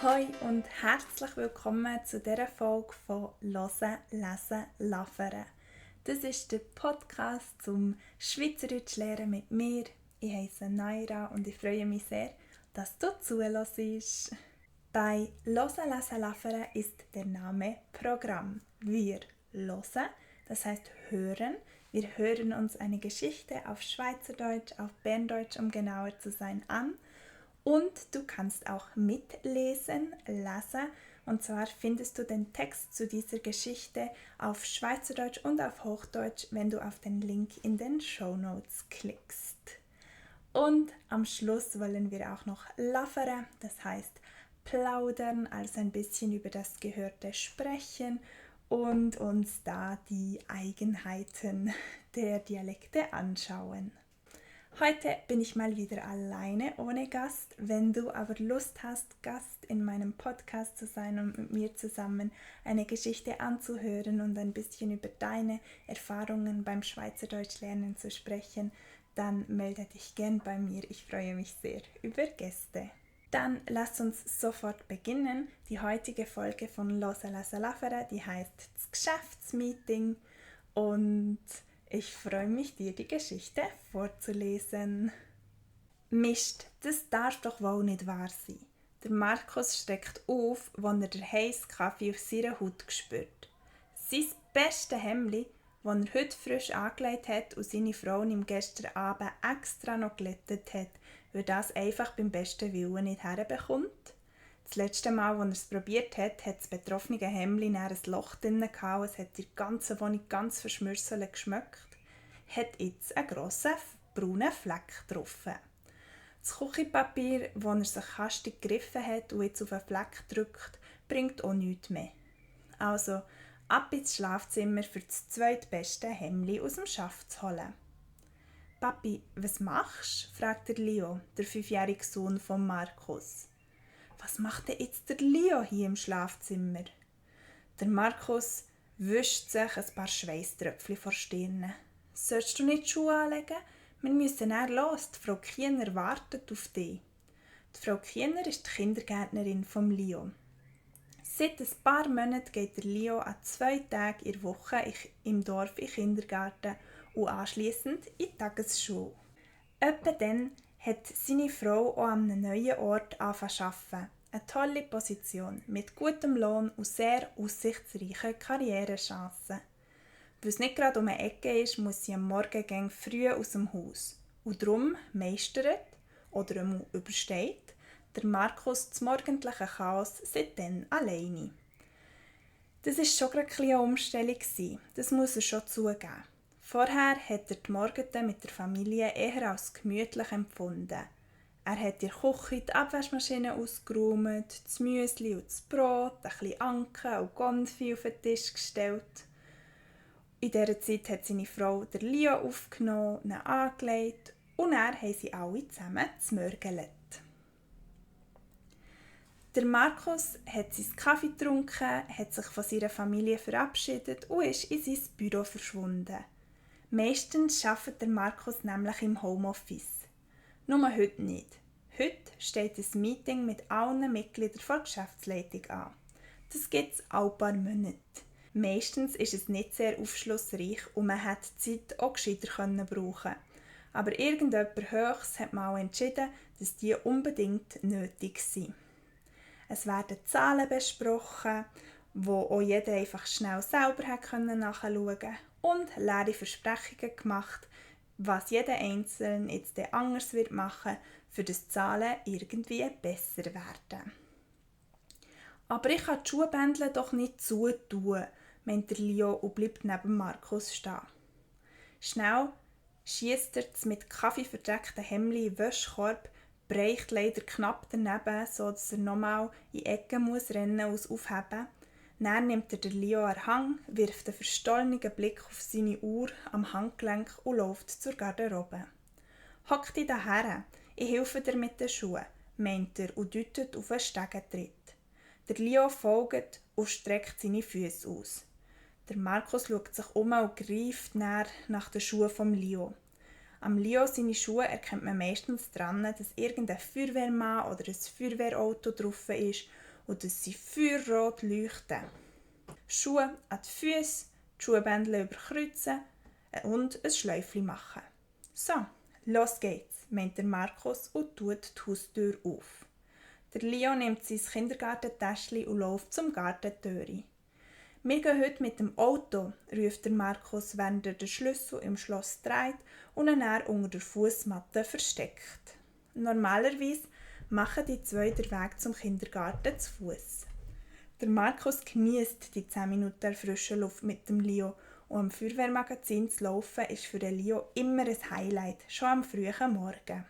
Hoi und herzlich willkommen zu dieser Folge von «Hören, Lesen, Labern». Das ist der Podcast zum Schweizerdeutsch lernen mit mir. Ich heiße Naira und ich freue mich sehr, dass du zuhörst. Bei «Hören, Lesen, Labern» ist der Name Programm. Wir hören, das heißt hören. Wir hören uns eine Geschichte auf Schweizerdeutsch, auf Berndeutsch, um genauer zu sein, an. Und du kannst auch mitlesen, lesen. Und zwar findest du den Text zu dieser Geschichte auf Schweizerdeutsch und auf Hochdeutsch, wenn du auf den Link in den Shownotes klickst. Und am Schluss wollen wir auch noch labern, das heißt plaudern, also ein bisschen über das Gehörte sprechen und uns da die Eigenheiten der Dialekte anschauen. Heute bin ich mal wieder alleine, ohne Gast. Wenn du aber Lust hast, Gast in meinem Podcast zu sein und mit mir zusammen eine Geschichte anzuhören und ein bisschen über deine Erfahrungen beim Schweizerdeutschlernen zu sprechen, dann melde dich gern bei mir. Ich freue mich sehr über Gäste. Dann lasst uns sofort beginnen. Die heutige Folge von «Hören, Lesen, Labern», die heißt «Das Geschäftsmeeting» und ich freue mich, dir die Geschichte vorzulesen. Mist, das darf doch wohl nicht wahr sein. Der Markus schreckt auf, als er den heissen Kaffee auf seiner Haut spürt. Sein bestes Hemdli, das er heute frisch angelegt hat und seine Frau ihm gestern Abend extra noch glättet hat, weil das einfach beim besten Willen nicht herbekommt. Das letzte Mal, als er es probiert hat, hat das betroffene Hemdli ein Loch drin gehabt, es hat die ganze Wohnung ganz verschmürselt geschmeckt, hat jetzt einen grossen braunen Fleck drauf. Das Küchenpapier, das er sich hastig gegriffen hat und jetzt auf den Fleck drückt, bringt auch nichts mehr. Also ab ins Schlafzimmer für das zweitbeste Hemdli aus dem Schaft zu holen. «Papi, was machst du?» fragt der Leo, der 5-jährige Sohn von Markus. «Was macht denn jetzt der Leo hier im Schlafzimmer?» Der Markus wischt sich ein paar Schweißtröpfchen vor Stirn. «Sollst du nicht die Schuhe anlegen? Wir müssen dann los, die Frau Kiener wartet auf dich.» Die Frau Kiener ist die Kindergärtnerin von Leo. Seit ein paar Monaten geht der Leo an 2 Tagen in der Woche im Dorf in den Kindergarten und anschliessend in die Tagesschule. Etwa dann hat seine Frau auch an einem neuen Ort angefangen zu arbeiten. Eine tolle Position mit gutem Lohn und sehr aussichtsreichen Karrierechancen. Weil es nicht gerade um eine Ecke ist, muss sie am Morgen früh aus dem Haus. Und darum meistert oder übersteht der Markus das morgendliche Chaos seitdem alleine. Das war schon ein bisschen eine Umstellung, das muss er schon zugeben. Vorher hat er die Morgen mit der Familie eher als gemütlich empfunden. Er hat in der Küche die Abwaschmaschine ausgeräumt, das Müsli und das Brot, ein bisschen Anke und Konfi auf den Tisch gestellt. In dieser Zeit hat seine Frau der Leo aufgenommen, ihn angelegt und dann haben sie alle zusammen gemörgelt. Der Markus hat seinen Kaffee getrunken, hat sich von seiner Familie verabschiedet und ist in sein Büro verschwunden. Meistens arbeitet der Markus nämlich im Homeoffice. Nur heute nicht. Heute steht ein Meeting mit allen Mitgliedern der Geschäftsleitung an. Das gibt es alle paar Monate. Meistens ist es nicht sehr aufschlussreich und man hätte die Zeit auch gescheiter brauchen. Aber irgendjemand Höchst hat mal entschieden, dass die unbedingt nötig sind. Es werden Zahlen besprochen, wo auch jeder einfach schnell selber nachschauen konnte und leere Versprechungen gemacht, was jeder Einzelne jetzt anders wird machen, für das die Zahlen irgendwie besser werden. «Aber ich kann die Schuhbändel doch nicht zutun», meint der Leo und bleibt neben Markus stehen. Schnell schiesst er das mit Kaffee verdeckte Hemdli in den Wäschkorb, breicht leider knapp daneben, sodass er nochmal in die Ecke rennen und aufheben. Dann nimmt er den Leo an den Hang, wirft einen verstohlenen Blick auf seine Uhr am Handgelenk und läuft zur Garderobe. «Hock dich daher, ich helfe dir mit den Schuhen», meint er und deutet auf einen Stegentritt. Der Leo folgt und streckt seine Füße aus. Der Markus schaut sich um und greift nach den Schuhen vom Leo. Am Leo seine Schuhe erkennt man meistens daran, dass irgendein Feuerwehrmann oder ein Feuerwehrauto drauf ist und dass sie feuerrot leuchten. Schuhe an die Füße, die Schuhbändel überkreuzen und ein Schläufchen machen. So, los geht's, meint der Markus und tut die Haustür auf. Der Leo nimmt sein Kindergartentäschchen und läuft zum Gartentüre. «Wir gehen heute mit dem Auto», ruft der Markus, während er den Schlüssel im Schloss dreht und ihn dann unter der Fußmatte versteckt. Normalerweise machen die zwei den Weg zum Kindergarten zu Fuß. Der Markus genießt die 10 Minuten der frischen Luft mit dem Leo und am Feuerwehrmagazin zu laufen ist für den Leo immer ein Highlight, schon am frühen Morgen.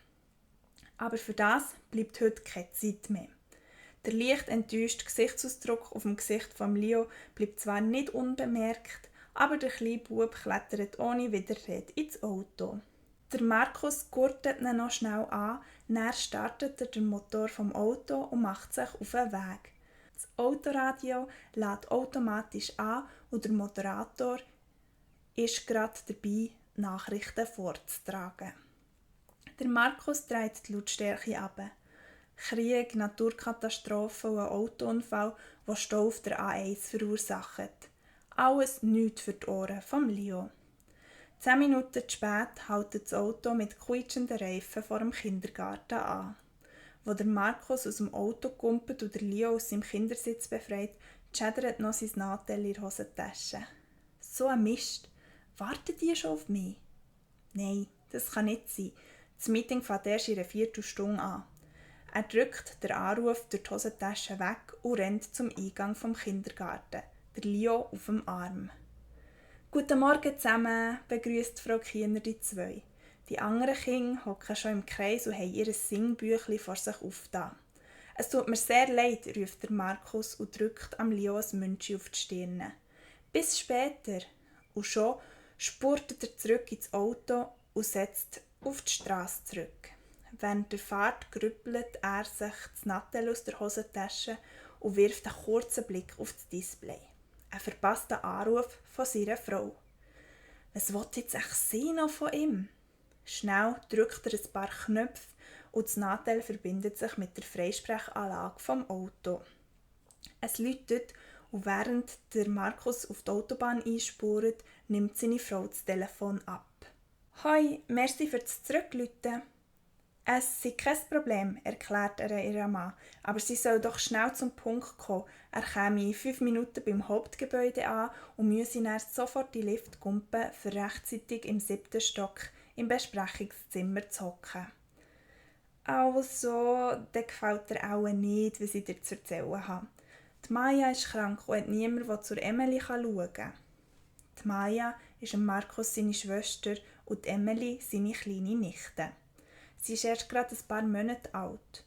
Aber für das bleibt heute keine Zeit mehr. Der leicht enttäuschte Gesichtsausdruck auf dem Gesicht von Leo bleibt zwar nicht unbemerkt, aber der kleine Bub klettert ohne Widerrede ins Auto. Der Markus gurtet ihn noch schnell an, dann startet er den Motor vom Auto und macht sich auf den Weg. Das Autoradio lädt automatisch an und der Moderator ist gerade dabei, Nachrichten vorzutragen. Der Markus dreht die Lautstärke runter. Krieg, Naturkatastrophen und ein Autounfall, der Stau auf der A1 verursacht. Alles nichts für die Ohren vom Leo. 10 Minuten zu spät hält das Auto mit quietschenden Reifen vor dem Kindergarten an. Wo der Markus aus dem Auto kumpelt und der Leo aus seinem Kindersitz befreit, schädert noch sein Nadel in der Hosentasche. So ein Mist. Warten die schon auf mich? Nein, das kann nicht sein. Das Meeting fängt erst in einer Viertelstunde an. Er drückt den Anruf durch die Hosentasche weg und rennt zum Eingang vom Kindergarten, der Leo auf dem Arm. «Guten Morgen zusammen», begrüßt Frau Kiener die zwei. Die anderen Kinder hocken schon im Kreis und haben ihr Singbüchlein vor sich aufgetan. «Es tut mir sehr leid», ruft der Markus und drückt am Leo ein Münzchen auf die Stirn. «Bis später». Und schon spurtet er zurück ins Auto und setzt auf die Straße zurück. Während der Fahrt grübelt er sich das Nattel aus der Hosentasche und wirft einen kurzen Blick auf das Display. Ein verpasster Anruf von seiner Frau. Was will jetzt echt sie noch von ihm? Schnell drückt er ein paar Knöpfe und das Nattel verbindet sich mit der Freisprechanlage vom Auto. Es läutet und während der Markus auf die Autobahn einspurt, nimmt seine Frau das Telefon ab. «Hoi, merci für das Zurückläuten.» «Es sei kein Problem», erklärt er ihrem Mann, «aber sie soll doch schnell zum Punkt kommen. Er käme in 5 Minuten beim Hauptgebäude an und müsse dann sofort die Lift kumpen, für rechtzeitig im 7. Stock im Besprechungszimmer zu hocken.» «Also, dann gefällt dir auch nicht, was ich dir zu erzählen habe. Die Maya ist krank und hat niemanden, der zur Emily schauen kann.» Die Maya ist Markus seine Schwester und Emily seine kleine Nichte. Sie ist erst gerade ein paar Monate alt.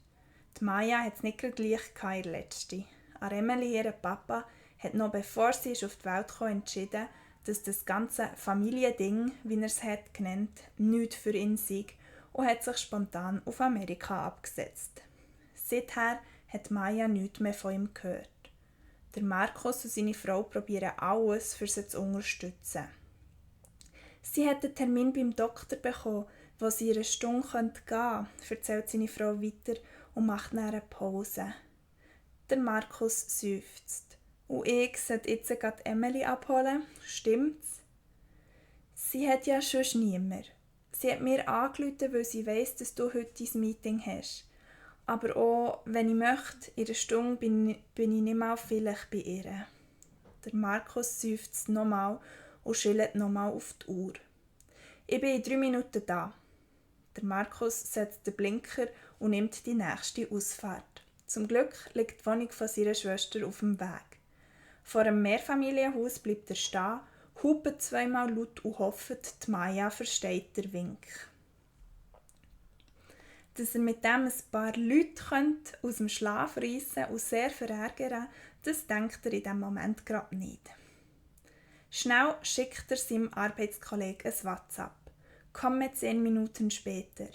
Die Maya hat es nicht gleich in der letzten. Emily, ihr Papa, hat noch bevor sie auf die Welt kam, entschieden, dass das ganze Familiending, wie er es hat genannt, nichts für ihn sei und hat sich spontan auf Amerika abgesetzt. Seither hat Maya nichts mehr von ihm gehört. Der Markus und seine Frau probieren alles, für sie zu unterstützen. Sie hat einen Termin beim Doktor bekommen, wo sie in einer Stunde gehen könnte, erzählt seine Frau weiter und macht dann eine Pause. Der Markus seufzt. «Und ich sollte jetzt gerade Emily abholen, stimmt's?» «Sie hat ja sonst niemand. Sie hat mir angerufen, weil sie weiss, dass du heute dein Meeting hast. Aber auch, wenn ich möchte, in einer Stunde bin ich nicht mal vielleicht bei ihr.» Der Markus seufzt nochmal und schillt nochmal auf die Uhr. «Ich bin in 3 Minuten da.» Der Markus setzt den Blinker und nimmt die nächste Ausfahrt. Zum Glück liegt die Wohnung von seiner Schwester auf dem Weg. Vor einem Mehrfamilienhaus bleibt er stehen, hupt zweimal laut und hofft, die Maya versteht den Wink. Dass er mit dem ein paar Leute aus dem Schlaf reissen und sehr verärgern, das denkt er in diesem Moment gerade nicht. Schnell schickt er seinem Arbeitskollegen ein WhatsApp. Komme 10 Minuten später.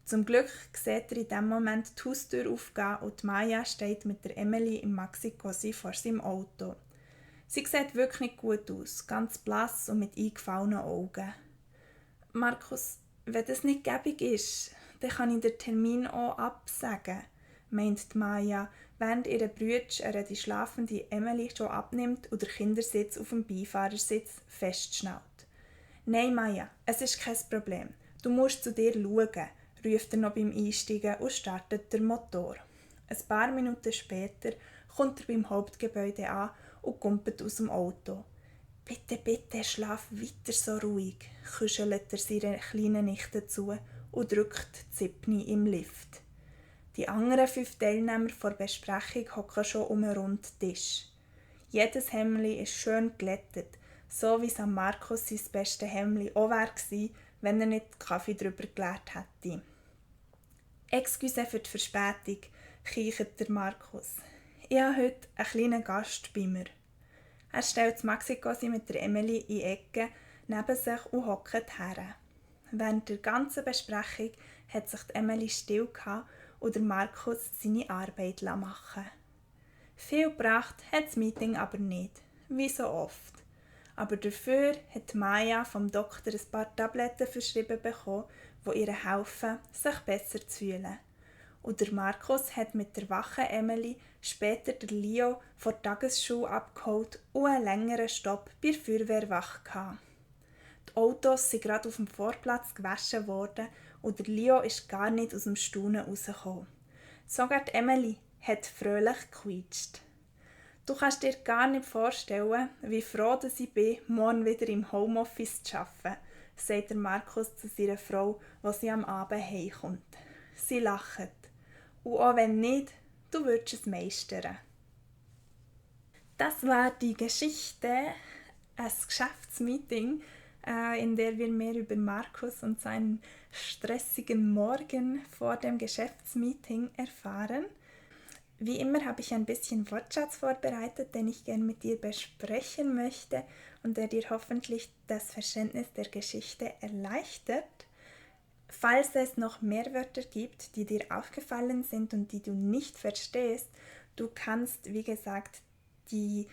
Zum Glück sieht er in diesem Moment die Haustür aufgehen und Maya steht mit der Emily im Maxi-Cosi vor seinem Auto. Sie sieht wirklich nicht gut aus, ganz blass und mit eingefallenen Augen. «Markus, wenn das nicht gäbig ist, dann kann ich den Termin auch absagen», meint Maya, während ihre Brüder die schlafende Emily schon abnimmt und der Kindersitz auf dem Beifahrersitz festschnallt. «Nein, Maya, es ist kein Problem. Du musst zu dir schauen», ruft er noch beim Einsteigen und startet den Motor. Ein paar Minuten später kommt er beim Hauptgebäude an und kumpelt aus dem Auto. «Bitte, bitte, schlaf weiter so ruhig», kuschelt er seiner kleinen Nichte zu und drückt Zippni im Lift. Die anderen 5 Teilnehmer der Besprechung hocken schon um einen runden Tisch. Jedes Hemdli ist schön glättet, so wie San Marcos sein bestes Hemdli auch wäre gewesen, wenn er nicht Kaffee drüber geleert hätte. «Excuse für die Verspätung», kichert der Markus. «Ich habe heute einen kleinen Gast bei mir.» Er stellt das Maxi-Cosi mit der Emily in die Ecke neben sich und hockt her. Während der ganzen Besprechung hat sich die Emily still gehabt und der Markus seine Arbeit machen. Viel gebracht hat das Meeting aber nicht, wie so oft. Aber dafür hat Maya vom Doktor ein paar Tabletten verschrieben bekommen, die ihr helfen, sich besser zu fühlen. Und der Markus hat mit der wachen Emily später der Leo von der Tagesschule abgeholt und einen längeren Stopp bei der Feuerwehrwache gehabt. Die Autos sind gerade auf dem Vorplatz gewaschen worden und der Leo ist gar nicht aus dem Staunen rausgekommen. Sogar die Emily hat fröhlich gequietscht. «Du kannst dir gar nicht vorstellen, wie froh ich bin, morgen wieder im Homeoffice zu arbeiten», sagt der Markus zu seiner Frau, als sie am Abend heimkommt. Sie lacht. «Und auch wenn nicht, du würdest es meistern.» Das war die Geschichte, ein Geschäftsmeeting, in der wir mehr über Markus und seinen stressigen Morgen vor dem Geschäftsmeeting erfahren. Wie immer habe ich ein bisschen Wortschatz vorbereitet, den ich gerne mit dir besprechen möchte und der dir hoffentlich das Verständnis der Geschichte erleichtert. Falls es noch mehr Wörter gibt, die dir aufgefallen sind und die du nicht verstehst, du kannst, wie gesagt, die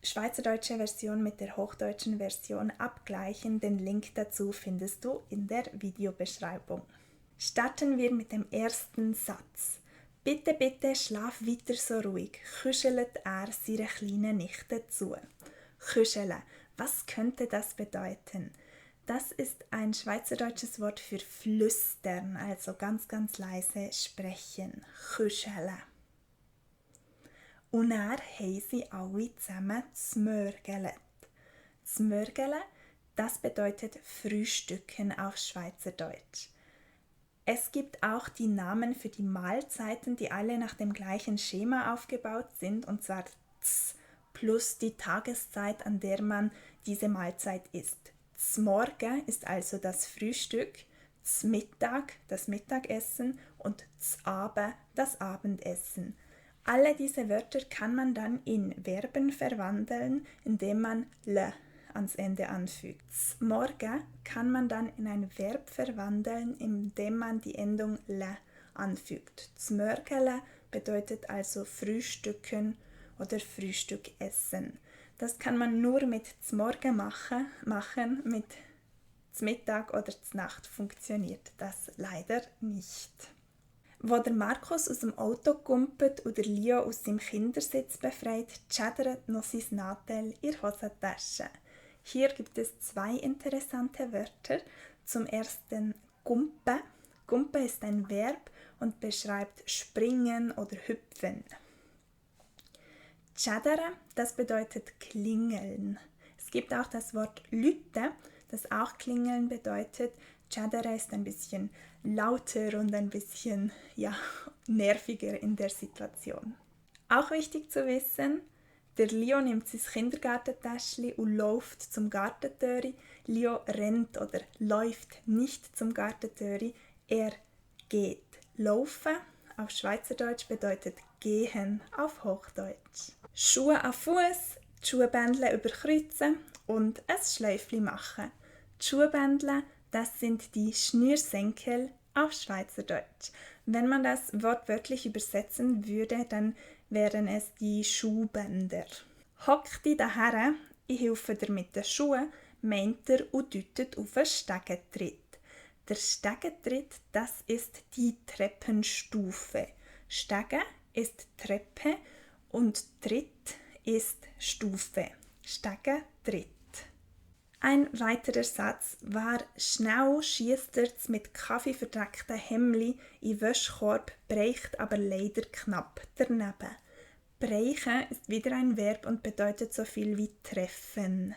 schweizerdeutsche Version mit der hochdeutschen Version abgleichen. Den Link dazu findest du in der Videobeschreibung. Starten wir mit dem ersten Satz. «Bitte, bitte, schlaf weiter so ruhig», kuschelt er seiner kleinen Nichte zu. Kuscheln, was könnte das bedeuten? Das ist ein schweizerdeutsches Wort für flüstern, also ganz, ganz leise sprechen. Kuscheln. Und dann haben sie alle zusammen zmörgelt. Zmörgele, das bedeutet Frühstücken auf Schweizerdeutsch. Es gibt auch die Namen für die Mahlzeiten, die alle nach dem gleichen Schema aufgebaut sind, und zwar z plus die Tageszeit, an der man diese Mahlzeit isst. Zmorgen ist also das Frühstück, Zmittag das Mittagessen und Z'abe das Abendessen. Alle diese Wörter kann man dann in Verben verwandeln, indem man le ans Ende anfügt. Zmorgen kann man dann in ein Verb verwandeln, indem man die Endung le anfügt. Zmörgele bedeutet also frühstücken oder Frühstück essen. Das kann man nur mit Zmorgen machen, mit Zmittag oder Znacht funktioniert das leider nicht. Wo der Markus aus dem Auto kumpelt und der Leo aus seinem Kindersitz befreit, schädert noch sein Nadel in der Hosentasche. Hier gibt es 2 interessante Wörter. Zum ersten Gumpe. Gumpe ist ein Verb und beschreibt springen oder hüpfen. Schädere, das bedeutet klingeln. Es gibt auch das Wort Lüte, das auch klingeln bedeutet. Schädere ist ein bisschen lauter und ein bisschen nerviger in der Situation. Auch wichtig zu wissen, der Leo nimmt sein Kindergartentäschchen und läuft zum Gartentöri. Leo rennt oder läuft nicht zum Gartentöri, er geht. Laufen auf Schweizerdeutsch bedeutet gehen auf Hochdeutsch. Schuhe am Fuß, die Schuhbändle überkreuzen und ein Schläufchen machen. Die Schuhbändle, das sind die Schnürsenkel auf Schweizerdeutsch. Wenn man das wortwörtlich übersetzen würde, dann wären es die Schuhbänder. Hockt die daher, ich helfe dir mit den Schuhen, meint er und deutet auf einen Stegentritt. Der Stegentritt, das ist die Treppenstufe. Stege ist Treppe und Tritt ist Stufe. Stege, Tritt. Ein weiterer Satz war: «Schnell schiesst er's mit Kaffee verdreckten Hemmli in Wäschkorb, breicht aber leider knapp daneben.» Breichen ist wieder ein Verb und bedeutet so viel wie treffen.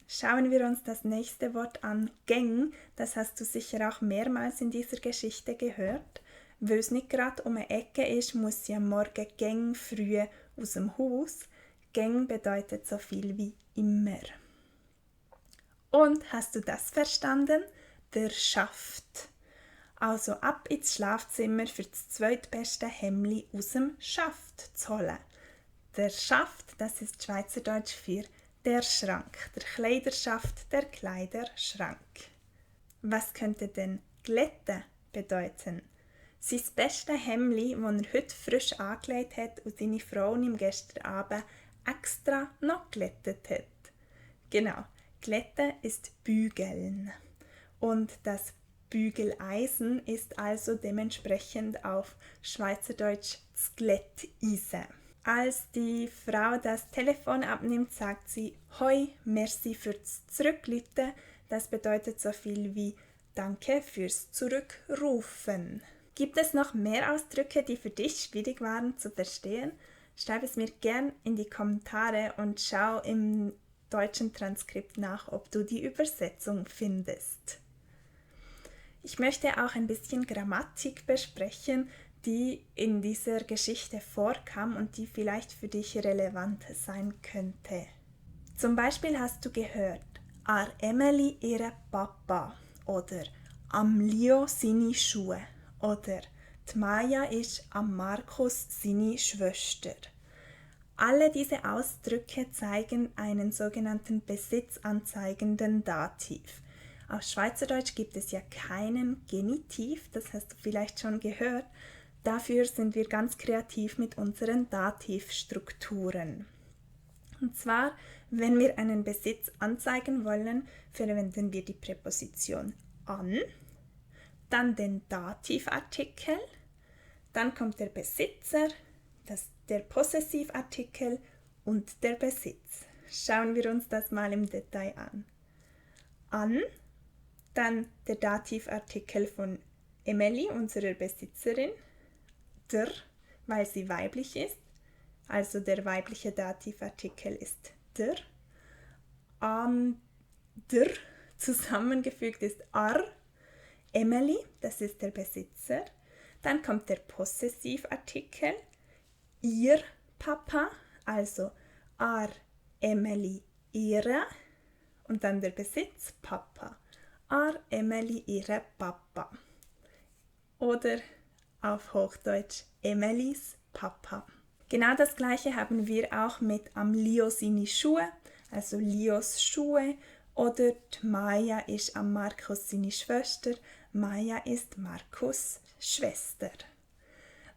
Schauen wir uns das nächste Wort an, Gäng. Das hast du sicher auch mehrmals in dieser Geschichte gehört. Weil es nicht gerade um eine Ecke ist, muss sie am Morgen gäng früh aus dem Haus. Gäng bedeutet so viel wie immer. Und hast du das verstanden? Der Schaft. Also ab ins Schlafzimmer für das zweitbeste Hemli aus dem Schaft zu holen. Der Schaft, das ist Schweizerdeutsch für der Schrank. Der Kleiderschaft, der Kleiderschrank. Was könnte denn glätten bedeuten? Sein beste Hemli, das er heute frisch angelegt hat und seine Frau ihm gestern Abend extra noch glättet hat. Genau, glätten ist bügeln. Und das Bügeleisen ist also dementsprechend auf Schweizerdeutsch das Glätteisen. Als die Frau das Telefon abnimmt, sagt sie «Hoi, merci fürs Zurückrufen». Das bedeutet so viel wie «Danke fürs Zurückrufen». Gibt es noch mehr Ausdrücke, die für dich schwierig waren zu verstehen? Schreib es mir gern in die Kommentare und schau im deutschen Transkript nach, ob du die Übersetzung findest. Ich möchte auch ein bisschen Grammatik besprechen, die in dieser Geschichte vorkam und die vielleicht für dich relevant sein könnte. Zum Beispiel hast du gehört, «Ar Emily ihre Papa» oder «Am Leo seine Schuhe» oder «Die Maja ist am Markus seine Schwester». Alle diese Ausdrücke zeigen einen sogenannten besitzanzeigenden Dativ. Auf Schweizerdeutsch gibt es ja keinen Genitiv, das hast du vielleicht schon gehört. Dafür sind wir ganz kreativ mit unseren Dativstrukturen. Und zwar, wenn wir einen Besitz anzeigen wollen, verwenden wir die Präposition an, dann den Dativartikel, dann kommt der Besitzer, der Possessivartikel und der Besitz. Schauen wir uns das mal im Detail an. An, dann der Dativartikel von Emily, unserer Besitzerin, der, weil sie weiblich ist, also der weibliche Dativartikel ist der. An, der, zusammengefügt ist ar, Emily, das ist der Besitzer. Dann kommt der Possessivartikel, ihr Papa, also ar, Emily, ihre. Und dann der Besitz, Papa. Ar, Emily, ihre Papa. Oder auf Hochdeutsch Emilys Papa. Genau das gleiche haben wir auch mit am Leo seine Schuhe, also Leos Schuhe, oder die Maja ist am Markus seine Schwester, Maja ist Markus Schwester.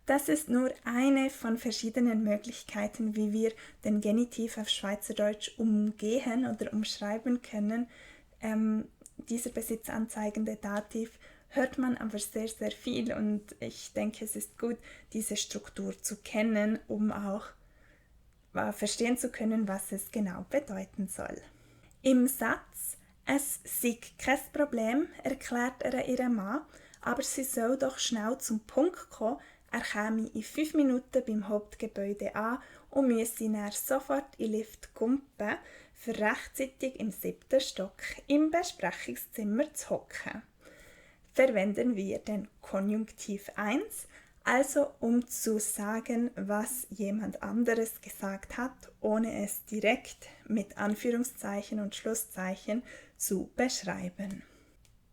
Das ist nur eine von verschiedenen Möglichkeiten, wie wir den Genitiv auf Schweizerdeutsch umgehen oder umschreiben können. Dieser besitzanzeigende Dativ hört man aber sehr, sehr viel und ich denke, es ist gut, diese Struktur zu kennen, um auch verstehen zu können, was es genau bedeuten soll. Im Satz «Es sei kein Problem», erklärt er ihrem Mann, aber sie soll doch schnell zum Punkt kommen, er käme in 5 Minuten beim Hauptgebäude an und müsse dann sofort in den Lift kumpen, für rechtzeitig im 7. Stock im Besprechungszimmer zu hocken. Verwenden wir den Konjunktiv 1, also um zu sagen, was jemand anderes gesagt hat, ohne es direkt mit Anführungszeichen und Schlusszeichen zu beschreiben.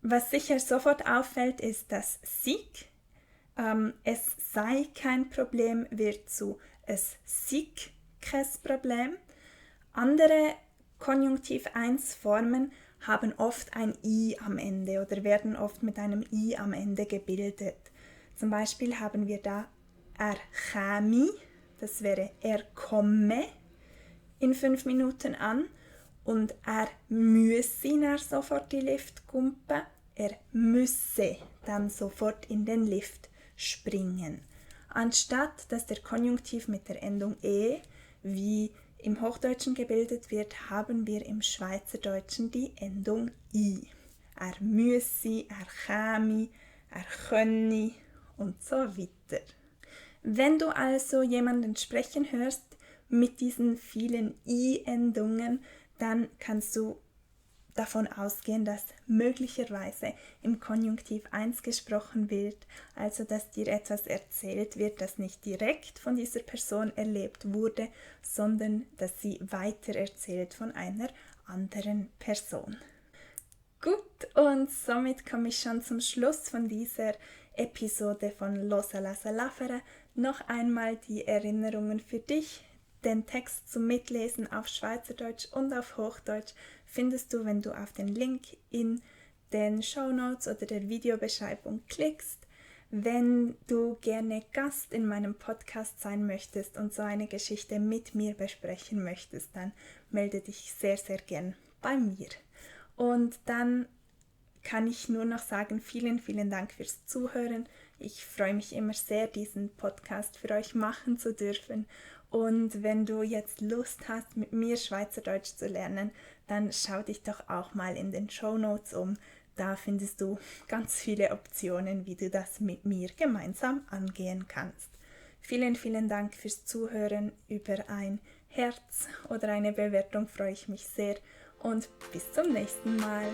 Was sicher sofort auffällt, ist das «sig». Es sei kein Problem wird zu «es sig kein Problem». Andere Konjunktiv 1 Formen haben oft ein I am Ende oder werden oft mit einem I am Ende gebildet. Zum Beispiel haben wir da er käme, das wäre er komme in 5 Minuten an und er müsse dann sofort in den Lift kumpen, er müsse dann sofort in den Lift springen. Anstatt dass der Konjunktiv mit der Endung e wie im Hochdeutschen gebildet wird, haben wir im Schweizerdeutschen die Endung i. Er müsse, er käme, er könne und so weiter. Wenn du also jemanden sprechen hörst mit diesen vielen i-Endungen, dann kannst du davon ausgehen, dass möglicherweise im Konjunktiv 1 gesprochen wird, also dass dir etwas erzählt wird, das nicht direkt von dieser Person erlebt wurde, sondern dass sie weitererzählt von einer anderen Person. Gut, und somit komme ich schon zum Schluss von dieser Episode von Losa Lasa Lafere. Noch einmal die Erinnerungen für dich. Den Text zum Mitlesen auf Schweizerdeutsch und auf Hochdeutsch findest du, wenn du auf den Link in den Shownotes oder der Videobeschreibung klickst. Wenn du gerne Gast in meinem Podcast sein möchtest und so eine Geschichte mit mir besprechen möchtest, dann melde dich sehr, sehr gern bei mir. Und dann kann ich nur noch sagen, vielen, vielen Dank fürs Zuhören. Ich freue mich immer sehr, diesen Podcast für euch machen zu dürfen. Und wenn du jetzt Lust hast, mit mir Schweizerdeutsch zu lernen, dann schau dich doch auch mal in den Shownotes um. Da findest du ganz viele Optionen, wie du das mit mir gemeinsam angehen kannst. Vielen, vielen Dank fürs Zuhören. Über ein Herz oder eine Bewertung freue ich mich sehr. Und bis zum nächsten Mal.